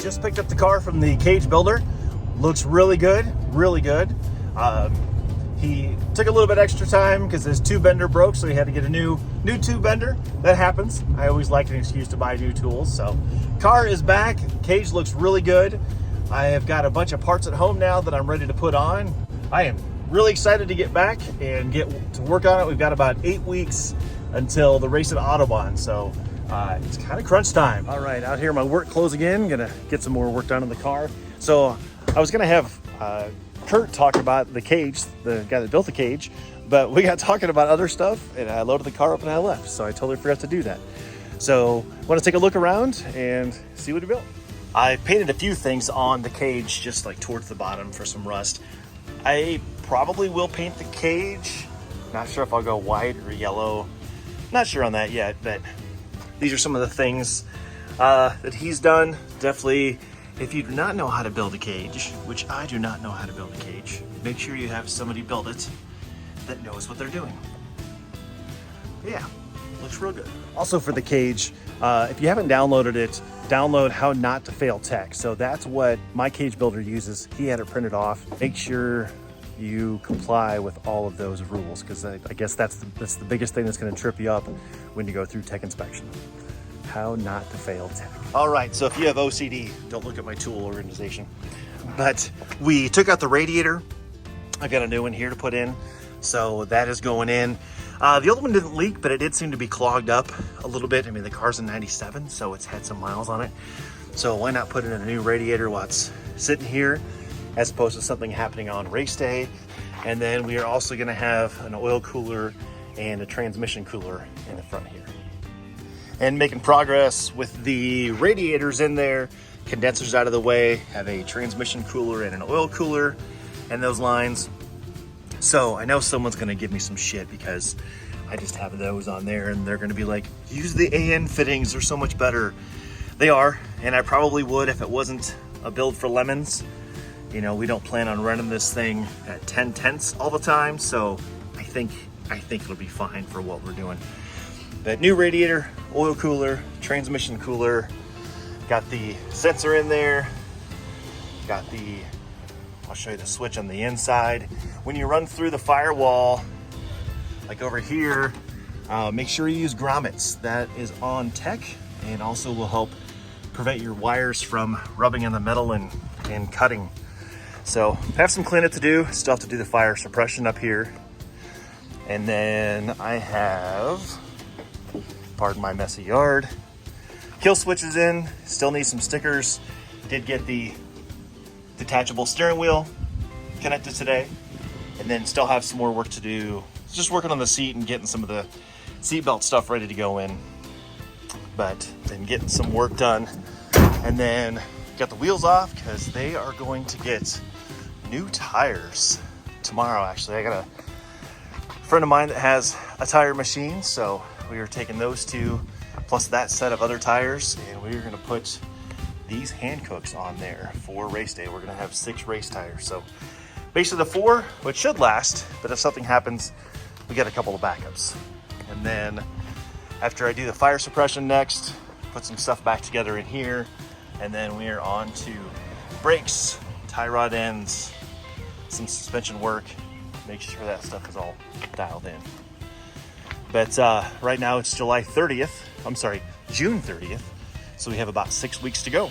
just picked up the car from the cage builder. Looks really good, really good. He took a little bit extra time because his tube bender broke, so he had to get a new tube bender. That happens. I always like an excuse to buy new tools. So car is back. Cage looks really good. I have got a bunch of parts at home now that I'm ready to put on. I am really excited to get back and get to work on it. We've got about 8 weeks until the race at Audubon, so it's kind of crunch time. All right, out here my work clothes again. Gonna get some more work done in the car. So I was gonna have Kurt talk about the cage, the guy that built the cage, but we got talking about other stuff and I loaded the car up and I left, so I totally forgot to do that. So I want to take a look around and see what he built. I painted a few things on the cage, just like towards the bottom for some rust. I probably will paint the cage. Not sure if I'll go white or yellow. Not sure on that yet, but these are some of the things that he's done. Definitely, if you do not know how to build a cage, which I do not know how to build a cage, make sure you have somebody build it that knows what they're doing. But yeah, looks real good. Also for the cage, if you haven't downloaded it, download How Not to Fail Tech. So that's what my cage builder uses. He had it printed off. Make sure you comply with all of those rules, because I guess that's the biggest thing that's going to trip you up when you go through tech inspection. How Not to Fail Tech. All right, so if you have OCD, don't look at my tool organization. But we took out the radiator. I've got a new one here to put in, so that is going in. The old one didn't leak, but it did seem to be clogged up a little bit. I mean, the car's in 97, so it's had some miles on it. So why not put in a new radiator while it's sitting here, as opposed to something happening on race day. And then we are also gonna have an oil cooler and a transmission cooler in the front here. And making progress with the radiators in there, condensers out of the way, have a transmission cooler and an oil cooler and those lines. So I know someone's gonna give me some shit because I just have those on there and they're gonna be like, use the AN fittings, they're so much better. They are, and I probably would if it wasn't a build for lemons. You know, we don't plan on running this thing at 10 tenths all the time, so I think it'll be fine for what we're doing. But new radiator, oil cooler, transmission cooler, got the sensor in there, got I'll show you the switch on the inside. When you run through the firewall, like over here, make sure you use grommets. That is on tech and also will help prevent your wires from rubbing on the metal and cutting. So have some cleanup to do. Still have to do the fire suppression up here. And then I have, pardon my messy yard, kill switches in, still need some stickers. Did get the detachable steering wheel connected today, and then still have some more work to do. Just working on the seat and getting some of the seatbelt stuff ready to go in, but then getting some work done. And then got the wheels off because they are going to get new tires tomorrow. Actually, I got a friend of mine that has a tire machine, so we are taking those two plus that set of other tires, and we're going to put these Hancooks on there for race day. We're going to have 6 race tires, so basically the 4, which should last, but if something happens, we got a couple of backups. And then after I do the fire suppression next, put some stuff back together in here, and then we are on to brakes, tie rod ends, some suspension work, make sure that stuff is all dialed in. But right now it's June 30th, so we have about 6 weeks to go.